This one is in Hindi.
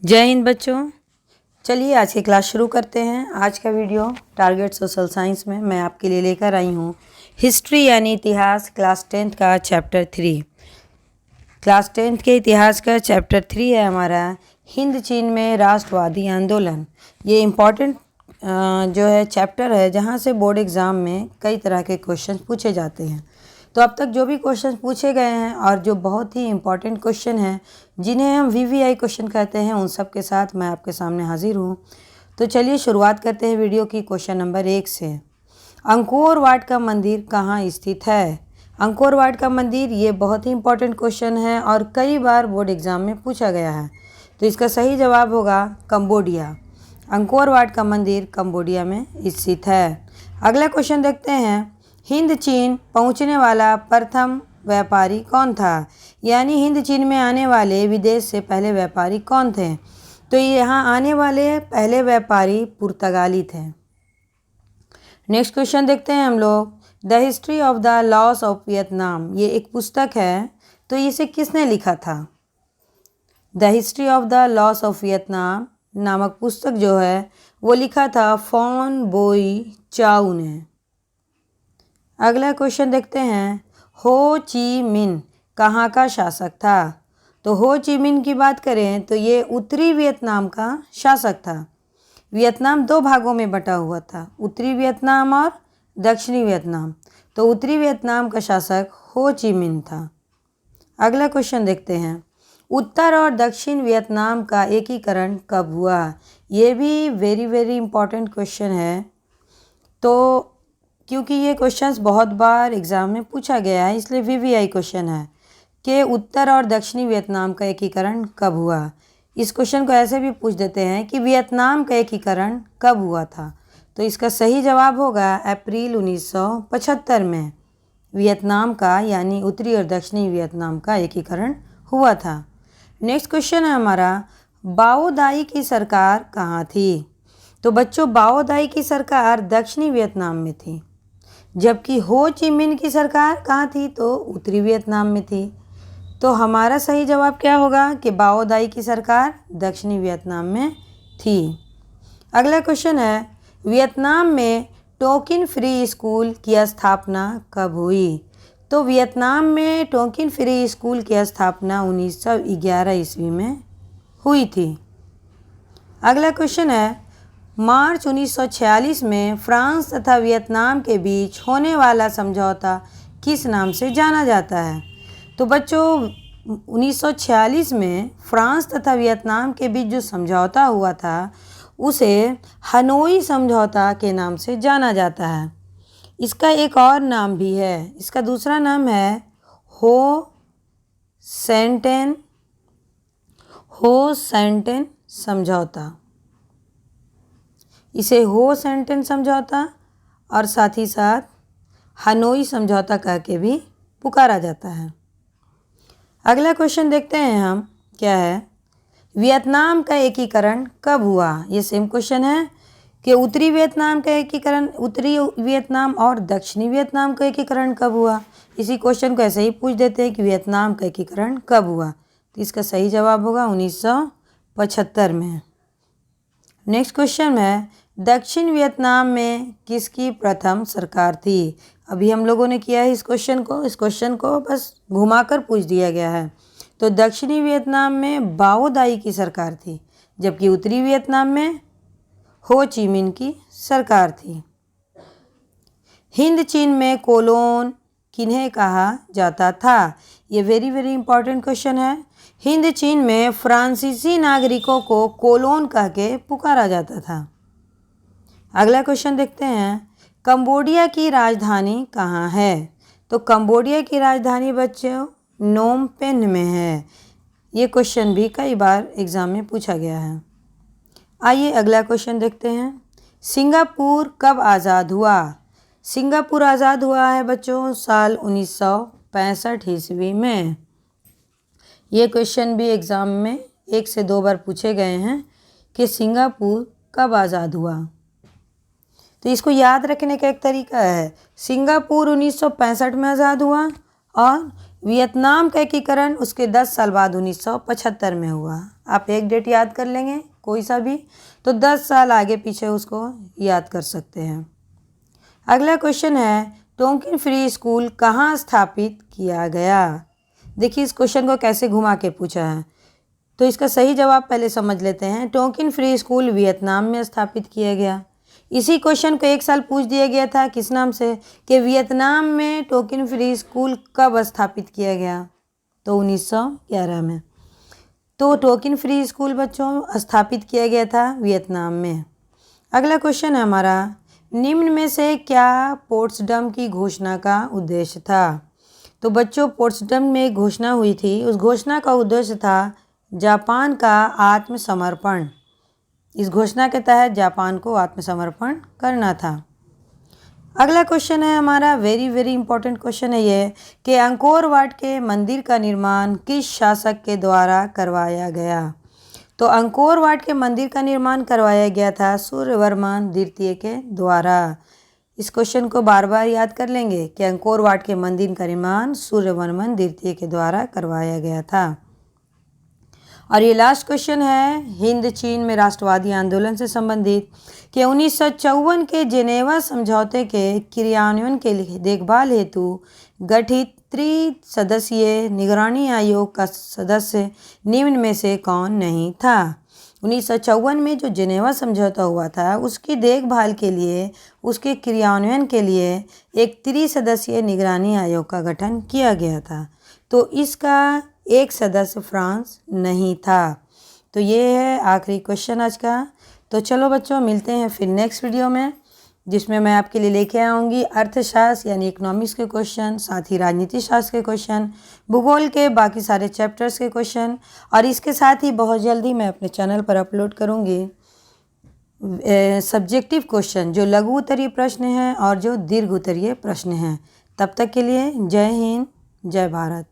जय हिंद बच्चों। चलिए आज की क्लास शुरू करते हैं। आज का वीडियो टारगेट सोशल साइंस में मैं आपके लिए लेकर आई हूँ हिस्ट्री यानी इतिहास क्लास 10th का चैप्टर 3। क्लास 10th के इतिहास का चैप्टर 3 है हमारा हिंद चीन में राष्ट्रवादी आंदोलन। ये इम्पॉर्टेंट जो है चैप्टर है जहाँ से बोर्ड एग्ज़ाम में कई तरह के क्वेश्चन पूछे जाते हैं। तो अब तक जो भी क्वेश्चन पूछे गए हैं और जो बहुत ही इम्पॉर्टेंट क्वेश्चन हैं जिन्हें हम वीवीआई क्वेश्चन कहते हैं, उन सब के साथ मैं आपके सामने हाजिर हूँ। तो चलिए शुरुआत करते हैं वीडियो की क्वेश्चन नंबर 1 से। अंकोर वाट का मंदिर कहाँ स्थित है? अंकोर वाट का मंदिर ये बहुत ही इम्पॉर्टेंट क्वेश्चन है और कई बार बोर्ड एग्ज़ाम में पूछा गया है। तो इसका सही जवाब होगा कंबोडिया। अंकोर वाट का मंदिर कंबोडिया में स्थित है। अगला क्वेश्चन देखते हैं। हिंद चीन पहुंचने वाला प्रथम व्यापारी कौन था? यानी हिंद चीन में आने वाले विदेश से पहले व्यापारी कौन थे? तो यहाँ आने वाले पहले व्यापारी पुर्तगाली थे। नेक्स्ट क्वेश्चन देखते हैं हम लोग। The history of the loss of Vietnam, ये एक पुस्तक है, तो इसे किसने लिखा था? The history of the loss of Vietnam नामक पुस्तक जो है वो लिखा था फॉन बोई चाउ ने। अगला क्वेश्चन देखते हैं। हो ची मिन कहाँ का शासक था? तो हो ची मिन की बात करें तो ये उत्तरी वियतनाम का शासक था। वियतनाम दो भागों में बटा हुआ था, उत्तरी वियतनाम और दक्षिणी वियतनाम। तो उत्तरी वियतनाम का शासक हो ची मिन था। अगला क्वेश्चन देखते हैं। उत्तर और दक्षिण वियतनाम का एकीकरण कब हुआ? ये भी वेरी इंपॉर्टेंट क्वेश्चन है। तो क्योंकि ये क्वेश्चंस बहुत बार एग्ज़ाम में पूछा गया है, इसलिए वीवीआई क्वेश्चन है कि उत्तर और दक्षिणी वियतनाम का एकीकरण कब हुआ। इस क्वेश्चन को ऐसे भी पूछ देते हैं कि वियतनाम का एकीकरण कब हुआ था? तो इसका सही जवाब होगा अप्रैल 1975 में वियतनाम का यानी उत्तरी और दक्षिणी वियतनाम का एकीकरण हुआ था। नेक्स्ट क्वेश्चन है हमारा। बाओ दाई की सरकार कहाँ थी? तो बच्चों बाओ दाई की सरकार दक्षिणी वियतनाम में थी, जबकि हो ची मिन की सरकार कहाँ थी? तो उत्तरी वियतनाम में थी। तो हमारा सही जवाब क्या होगा कि बाओ दाई की सरकार दक्षिणी वियतनाम में थी। अगला क्वेश्चन है। वियतनाम में टोकिन फ्री स्कूल की स्थापना कब हुई? तो वियतनाम में टोकिन फ्री स्कूल की स्थापना 1911 ईस्वी में हुई थी। अगला क्वेश्चन है। मार्च 1946 में फ्रांस तथा वियतनाम के बीच होने वाला समझौता किस नाम से जाना जाता है? तो बच्चों 1946 में फ्रांस तथा वियतनाम के बीच जो समझौता हुआ था उसे हनोई समझौता के नाम से जाना जाता है। इसका एक और नाम भी है, इसका दूसरा नाम है हो सेंटेन समझौता। इसे हो सेंटेन समझौता और साथ ही साथ हनोई समझौता कह के भी पुकारा जाता है। अगला क्वेश्चन देखते हैं हम, क्या है? वियतनाम का एकीकरण कब हुआ? ये सेम क्वेश्चन है कि उत्तरी वियतनाम का एकीकरण, उत्तरी वियतनाम और दक्षिणी वियतनाम का एकीकरण कब हुआ? इसी क्वेश्चन को ऐसे ही पूछ देते हैं कि वियतनाम का एकीकरण कब हुआ। तो इसका सही जवाब होगा 1975 में। नेक्स्ट क्वेश्चन है। दक्षिण वियतनाम में किसकी प्रथम सरकार थी? अभी हम लोगों ने किया है इस क्वेश्चन को बस घुमाकर पूछ दिया गया है। तो दक्षिणी वियतनाम में बाओ दाई की सरकार थी, जबकि उत्तरी वियतनाम में हो ची मिन की सरकार थी। हिंद चीन में कोलोन किन्हें कहा जाता था? ये वेरी इंपॉर्टेंट क्वेश्चन है। हिंद चीन में फ्रांसीसी नागरिकों को कोलोन कह के पुकारा जाता था। अगला क्वेश्चन देखते हैं। कंबोडिया की राजधानी कहाँ है? तो कंबोडिया की राजधानी बच्चों नोम पेन में है। ये क्वेश्चन भी कई बार एग्जाम में पूछा गया है। आइए अगला क्वेश्चन देखते हैं। सिंगापुर कब आज़ाद हुआ? सिंगापुर आज़ाद हुआ है बच्चों साल 1965 ईस्वी में। ये क्वेश्चन भी एग्ज़ाम में 1 से 2 बार पूछे गए हैं कि सिंगापुर कब आज़ाद हुआ। तो इसको याद रखने का एक तरीका है, सिंगापुर 1965 में आज़ाद हुआ और वियतनाम का एकीकरण उसके 10 साल बाद 1975 में हुआ। आप एक डेट याद कर लेंगे कोई सा भी, तो 10 साल आगे पीछे उसको याद कर सकते हैं। अगला क्वेश्चन है, टोंकिन फ्री स्कूल कहाँ स्थापित किया गया? देखिए इस क्वेश्चन को कैसे घुमा के पूछा है, तो इसका सही जवाब पहले समझ लेते हैं। टोंकिन फ्री स्कूल वियतनाम में स्थापित किया गया। इसी क्वेश्चन को एक साल पूछ दिया गया था किस नाम से, कि वियतनाम में टोंकिन फ्री स्कूल कब स्थापित किया गया, तो 1911 में। तो टोंकिन फ्री स्कूल बच्चों स्थापित किया गया था वियतनाम में। अगला क्वेश्चन है हमारा, निम्न में से क्या पोट्सडम की घोषणा का उद्देश्य था? तो बच्चों पोट्सडम में एक घोषणा हुई थी, उस घोषणा का उद्देश्य था जापान का आत्मसमर्पण। इस घोषणा के तहत जापान को आत्मसमर्पण करना था। अगला क्वेश्चन है हमारा, वेरी वेरी इंपॉर्टेंट क्वेश्चन है ये, कि अंकोर वाट के मंदिर का निर्माण किस शासक के द्वारा करवाया गया? तो अंकोर वाट के मंदिर का निर्माण करवाया गया था सूर्यवर्मन द्वितीय के द्वारा। इस क्वेश्चन को बार बार याद कर लेंगे कि अंकोर वाट के मंदिर का निर्माण सूर्यवर्मन द्वितीय के द्वारा करवाया गया था। और ये लास्ट क्वेश्चन है हिंद चीन में राष्ट्रवादी आंदोलन से संबंधित, कि 1954 के जेनेवा समझौते के क्रियान्वयन के लिए देखभाल हेतु गठित त्रिसदस्यीय निगरानी आयोग का सदस्य निम्न में से कौन नहीं था? 1954 में जो जेनेवा समझौता हुआ था उसकी देखभाल के लिए, उसके क्रियान्वयन के लिए एक त्रिसदस्यीय निगरानी आयोग का गठन किया गया था। तो इसका एक सदस्य फ्रांस नहीं था। तो ये है आखिरी क्वेश्चन आज का। तो चलो बच्चों मिलते हैं फिर नेक्स्ट वीडियो में, जिसमें मैं आपके लिए लेके आऊँगी अर्थशास्त्र यानी इकोनॉमिक्स के क्वेश्चन, साथ ही राजनीति शास्त्र के क्वेश्चन, भूगोल के बाकी सारे चैप्टर्स के क्वेश्चन, और इसके साथ ही बहुत जल्दी मैं अपने चैनल पर अपलोड करूँगी सब्जेक्टिव क्वेश्चन, जो लघु उत्तरीय प्रश्न हैं और जो दीर्घ उत्तरीय प्रश्न हैं। तब तक के लिए जय हिंद, जय भारत।